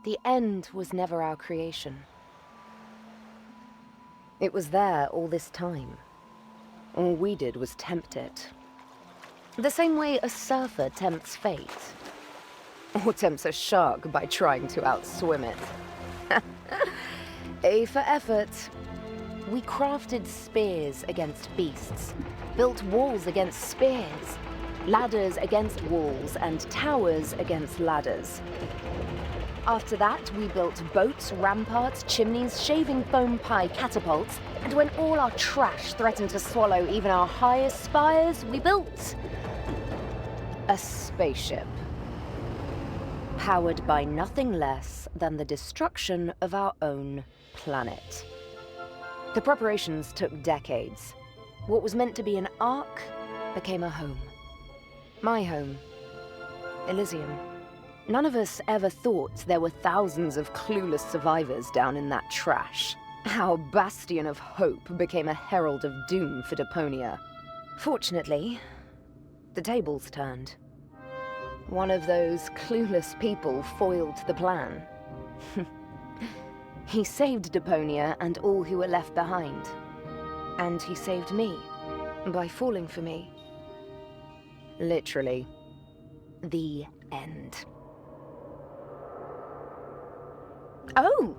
The end was never our creation. It was there all this time. All we did was tempt it. The same way a surfer tempts fate. Or tempts a shark by trying to outswim it. A for effort. We crafted spears against beasts, built walls against spears, ladders against walls, and towers against ladders. After that, we built boats, ramparts, chimneys, shaving foam pie catapults, and when all our trash threatened to swallow even our highest spires, we built a spaceship. Powered by nothing less than the destruction of our own planet. The preparations took decades. What was meant to be an ark became a home. My home. Elysium. None of us ever thought there were thousands of clueless survivors down in that trash. Our bastion of hope became a herald of doom for Deponia. Fortunately, the tables turned. One of those clueless people foiled the plan. He saved Deponia and all who were left behind. And he saved me by falling for me. Literally. The end. Oh!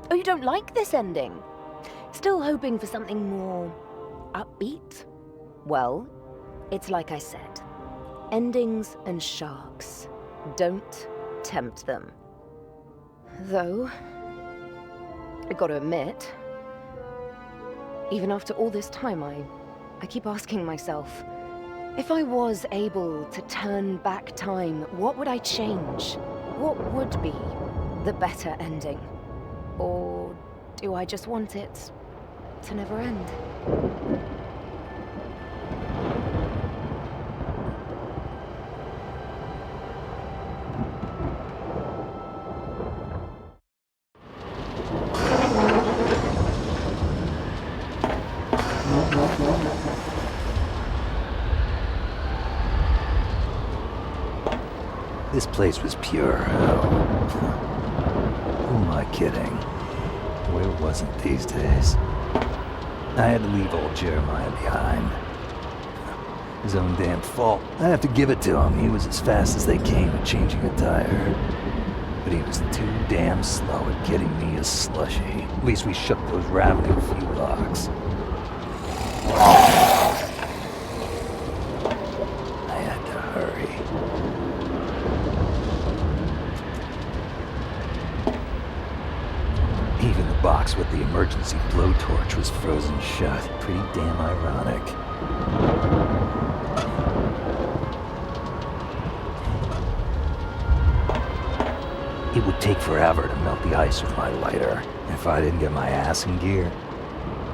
Oh, you don't like this ending? Still hoping for something more upbeat? Well, it's like I said. Endings and sharks. Don't tempt them. Though, I gotta admit, even after all this time, I keep asking myself, if I was able to turn back time, what would I change? What would be the better ending? Or do I just want it to never end? This place was pure hell. Who am I kidding? Where wasn't these days? I had to leave old Jeremiah behind. His own damn fault. I have to give it to him. He was as fast as they came at changing a tire. But he was too damn slow at getting me a slushie. At least we shook those ravening few locks. I had to hurry. Even the box with the emergency blowtorch was frozen shut. Pretty damn ironic. It would take forever to melt the ice with my lighter. If I didn't get my ass in gear,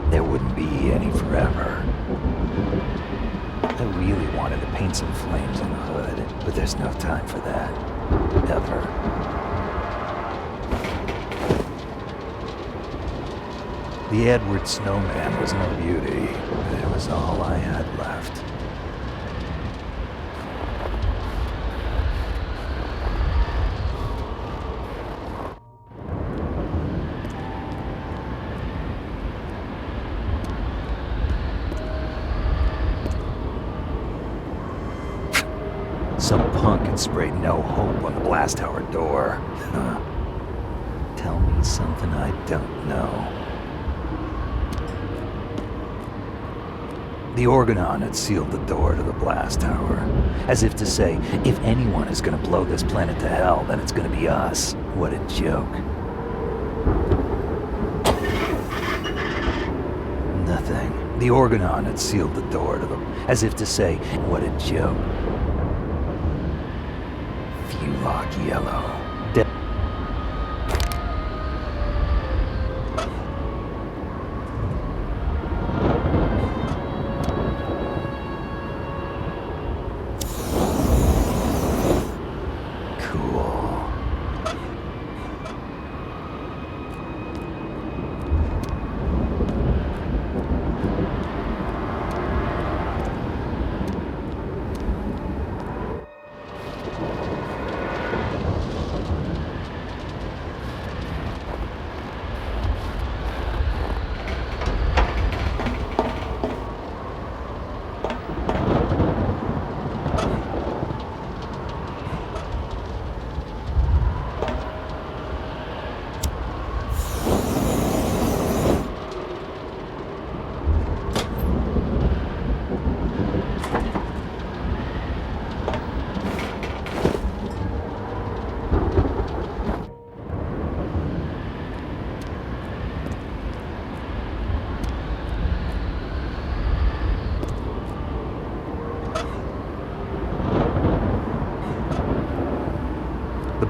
there wouldn't be any forever. I really wanted to paint some flames in the hood, but there's no time for that. Ever. The Edward Snowman was no beauty, but it was all I had left. Some punk had sprayed no hope on the blast tower door. Tell me something I don't know. The Organon had sealed the door to the blast tower, as if to say, if anyone is going to blow this planet to hell, then it's going to be us. What a joke. Nothing. The Organon had sealed the door to the... as if to say, what a joke. Lock yellow.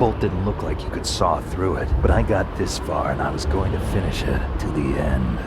bolt didn't look like you could saw through it, but I got this far and I was going to finish it to the end.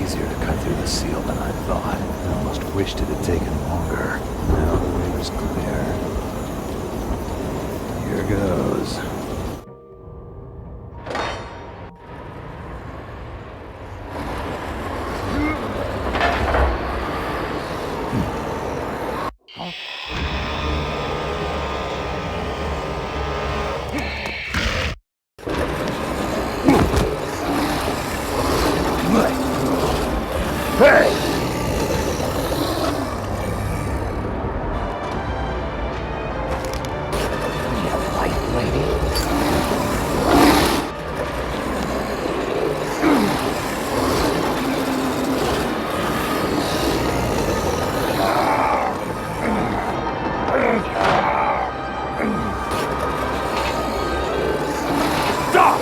Easier to cut through the seal than I thought. I almost wished it had taken longer. Now the way was clear. Here goes. Hey! You white lady. Stop!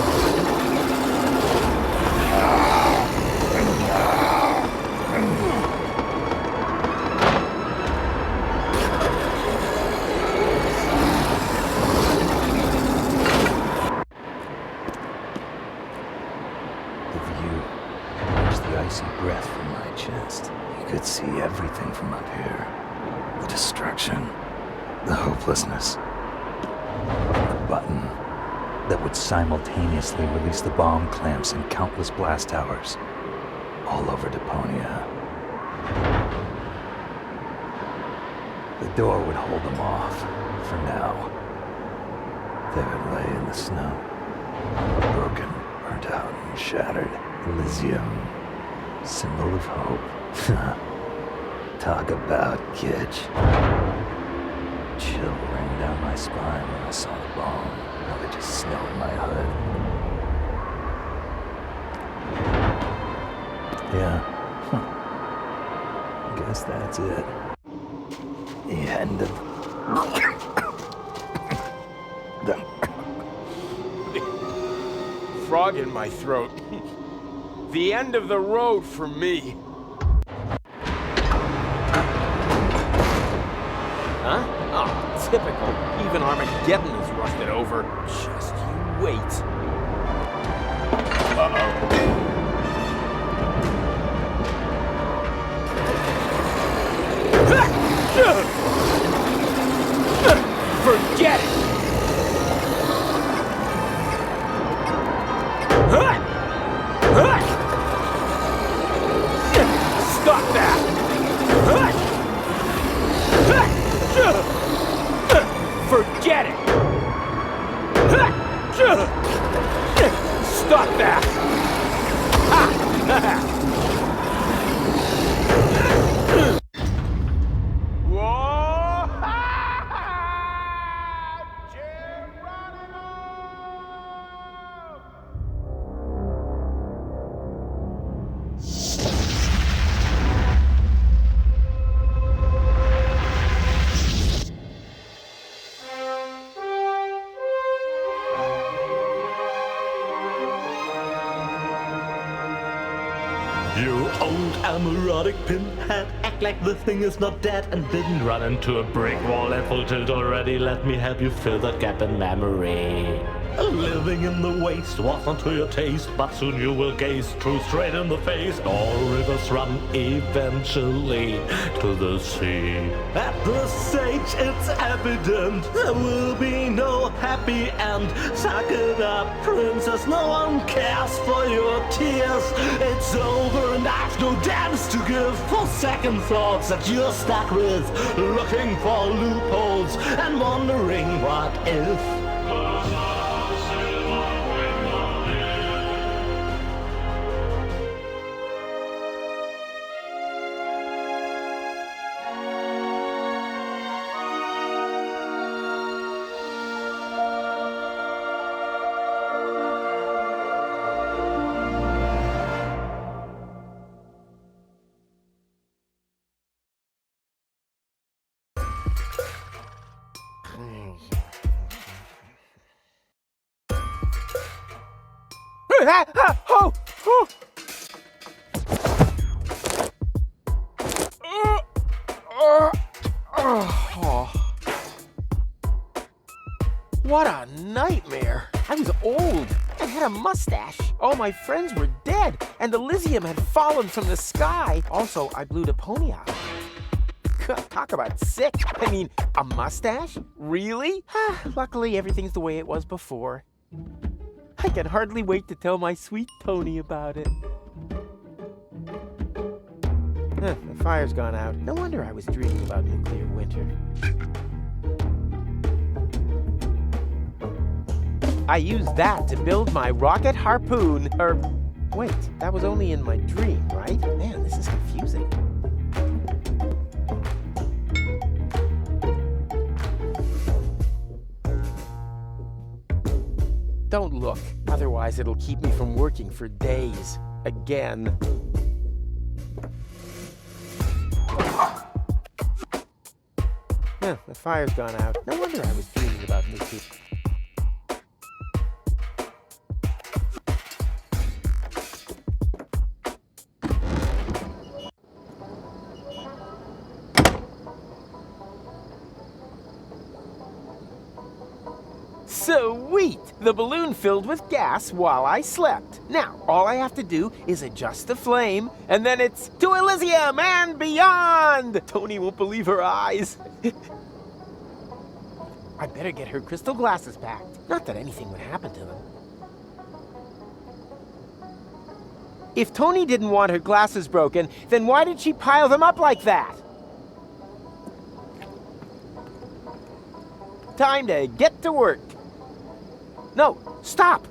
Breath from my chest. You could see everything from up here. The destruction, the hopelessness, the button that would simultaneously release the bomb clamps in countless blast towers all over Deponia. The door would hold them off for now. There it lay in the snow, broken, burnt out, and shattered. Elysium. Symbol of hope. Talk about kitsch. Chill ran down my spine when I saw the bomb. Now they just snow in my hood. Yeah. Guess that's it. The end of... Frog in my throat. The end of the road for me. Huh? Oh, typical. Even Armageddon is rusted over. Just you wait. Uh-oh. Forget it! Stop that! Forget it! Stop that! You old amorotic pinhead, act like the thing is not dead and didn't run into a brick wall at full tilt already. Let me help you fill that gap in memory. Living in the waste wasn't to your taste, but soon you will gaze true straight in the face. All rivers run eventually to the sea. At this stage it's evident there will be no happy end. Suck it up, princess, no one cares for your tears. It's over and I've no damns to give for second thoughts that you're stuck with, looking for loopholes and wondering what if. Oh! Oh! What a nightmare. I was old. I had a mustache. All my friends were dead, and Elysium had fallen from the sky. Also, I blew Deponia out. Talk about sick. I mean, a mustache? Really? Luckily, everything's the way it was before. I can hardly wait to tell my sweet Tony about it. The fire's gone out. No wonder I was dreaming about nuclear winter. I used that to build my rocket harpoon. Wait, that was only in my dream, right? Man, this is confusing. Don't look, otherwise it'll keep me from working for days. Again. The fire's gone out. No wonder I was dreaming about nuclear. Sweet! The balloon filled with gas while I slept. Now, all I have to do is adjust the flame, and then it's to Elysium and beyond! Tony won't believe her eyes. I better get her crystal glasses packed. Not that anything would happen to them. If Tony didn't want her glasses broken, then why did she pile them up like that? Time to get to work. No, stop!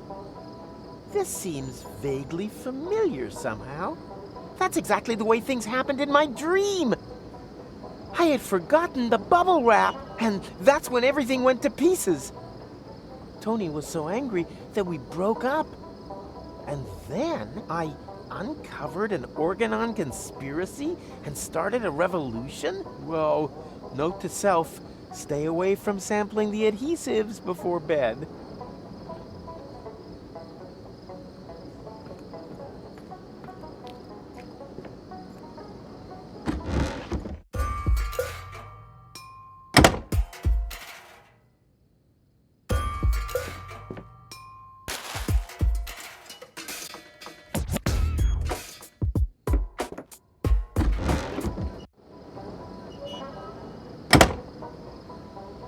This seems vaguely familiar somehow. That's exactly the way things happened in my dream. I had forgotten the bubble wrap, and that's when everything went to pieces. Tony was so angry that we broke up. And then I uncovered an Organon conspiracy and started a revolution? Well, note to self, stay away from sampling the adhesives before bed.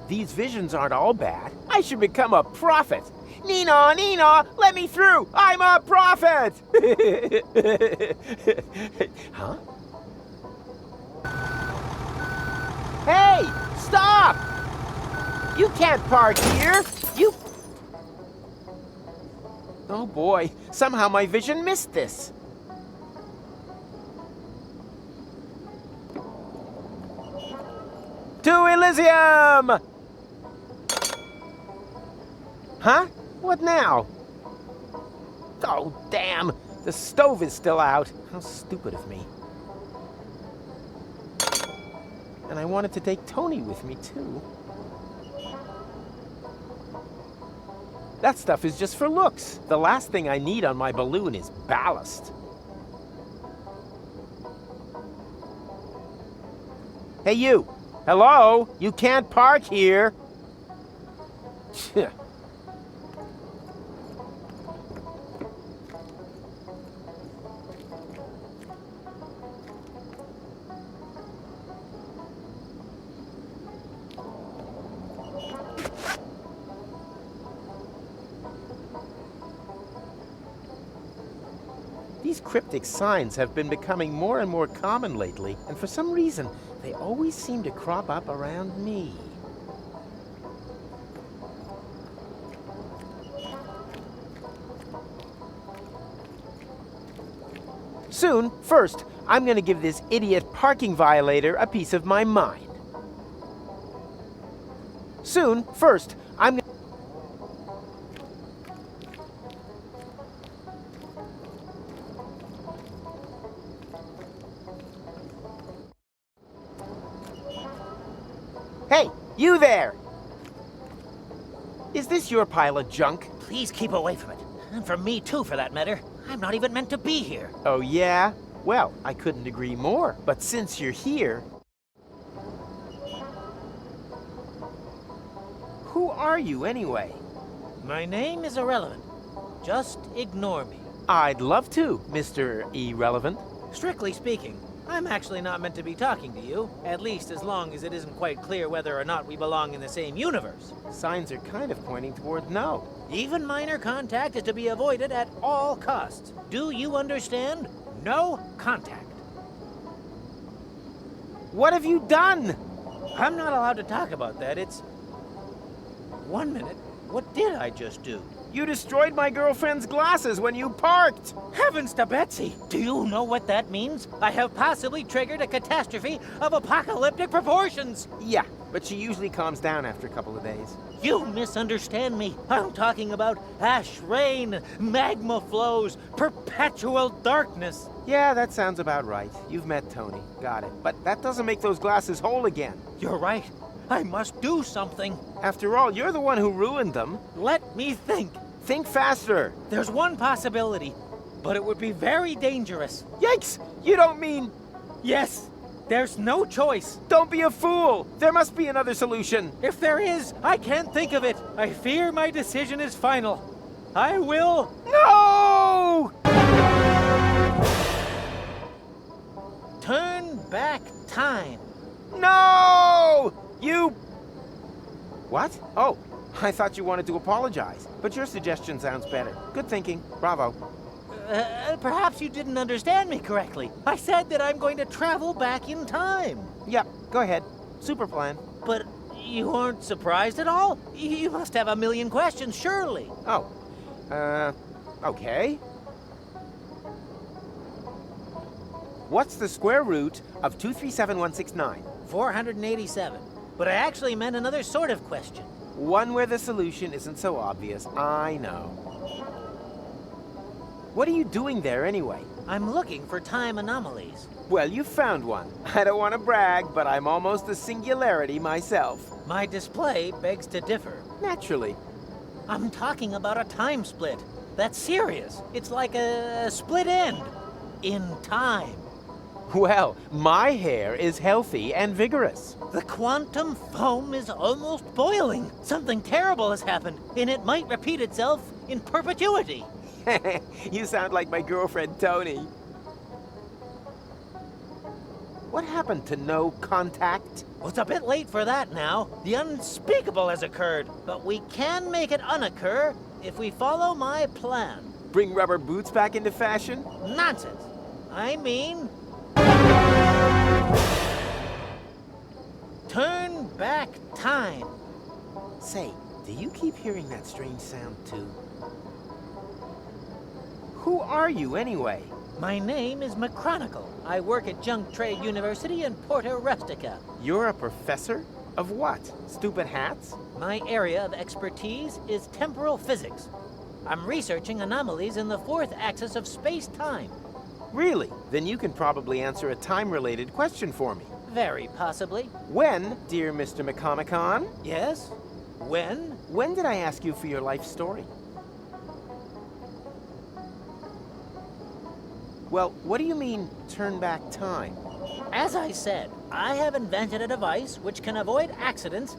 These visions aren't all bad. I should become a prophet. Nina, Nina, let me through! I'm a prophet! Huh? Hey, stop! You can't park here! Oh boy, somehow my vision missed this. To Elysium! Huh? What now? Oh, damn! The stove is still out. How stupid of me. And I wanted to take Tony with me, too. That stuff is just for looks. The last thing I need on my balloon is ballast. Hey, you! Hello? You can't park here! These cryptic signs have been becoming more and more common lately, and for some reason, they always seem to crop up around me. Soon, first, I'm gonna give this idiot parking violator a piece of my mind. Soon, first, I'm gonna... Hey, you there! Is this your pile of junk? Please keep away from it. And from me too, for that matter. I'm not even meant to be here. Oh, yeah? Well, I couldn't agree more. But since you're here... Who are you, anyway? My name is irrelevant. Just ignore me. I'd love to, Mr. Irrelevant. Strictly speaking, I'm actually not meant to be talking to you, at least as long as it isn't quite clear whether or not we belong in the same universe. Signs are kind of pointing toward no. Even minor contact is to be avoided at all costs. Do you understand? No contact. What have you done? I'm not allowed to talk about that. It's... 1 minute. What did I just do? You destroyed my girlfriend's glasses when you parked! Heavens to Betsy! Do you know what that means? I have possibly triggered a catastrophe of apocalyptic proportions! Yeah, but she usually calms down after a couple of days. You misunderstand me. I'm talking about ash rain, magma flows, perpetual darkness. Yeah, that sounds about right. You've met Tony. Got it. But that doesn't make those glasses whole again. You're right. I must do something. After all, you're the one who ruined them. Let me think. Think faster. There's one possibility, but it would be very dangerous. Yikes! You don't mean... Yes, there's no choice. Don't be a fool! There must be another solution. If there is, I can't think of it. I fear my decision is final. I will... No! turn back time. No! You... What? Oh, I thought you wanted to apologize. But your suggestion sounds better. Good thinking. Bravo. Perhaps you didn't understand me correctly. I said that I'm going to travel back in time. Yep, go ahead. Super plan. But you aren't surprised at all? You must have a million questions, surely. Oh. Okay. What's the square root of 237169? 487. But I actually meant another sort of question. One where the solution isn't so obvious. I know. What are you doing there anyway? I'm looking for time anomalies. Well, you found one. I don't want to brag, but I'm almost a singularity myself. My display begs to differ. Naturally. I'm talking about a time split. That's serious. It's like a split end. In time. Well, my hair is healthy and vigorous. The quantum foam is almost boiling. Something terrible has happened, and it might repeat itself in perpetuity. You sound like my girlfriend, Tony. What happened to no contact? Well, it's a bit late for that now. The unspeakable has occurred, but we can make it unoccur if we follow my plan. Bring rubber boots back into fashion? Nonsense. I mean... turn back time. Say, do you keep hearing that strange sound too? Who are you anyway? My name is McChronicle. I work at Junk Trade University in Porta Rustica. You're a professor? Of what? Stupid hats? My area of expertise is temporal physics. I'm researching anomalies in the fourth axis of space-time. Really? Then you can probably answer a time-related question for me. Very possibly. When, dear Mr. McComicon? Yes? When? When did I ask you for your life story? Well, what do you mean, turn back time? As I said, I have invented a device which can avoid accidents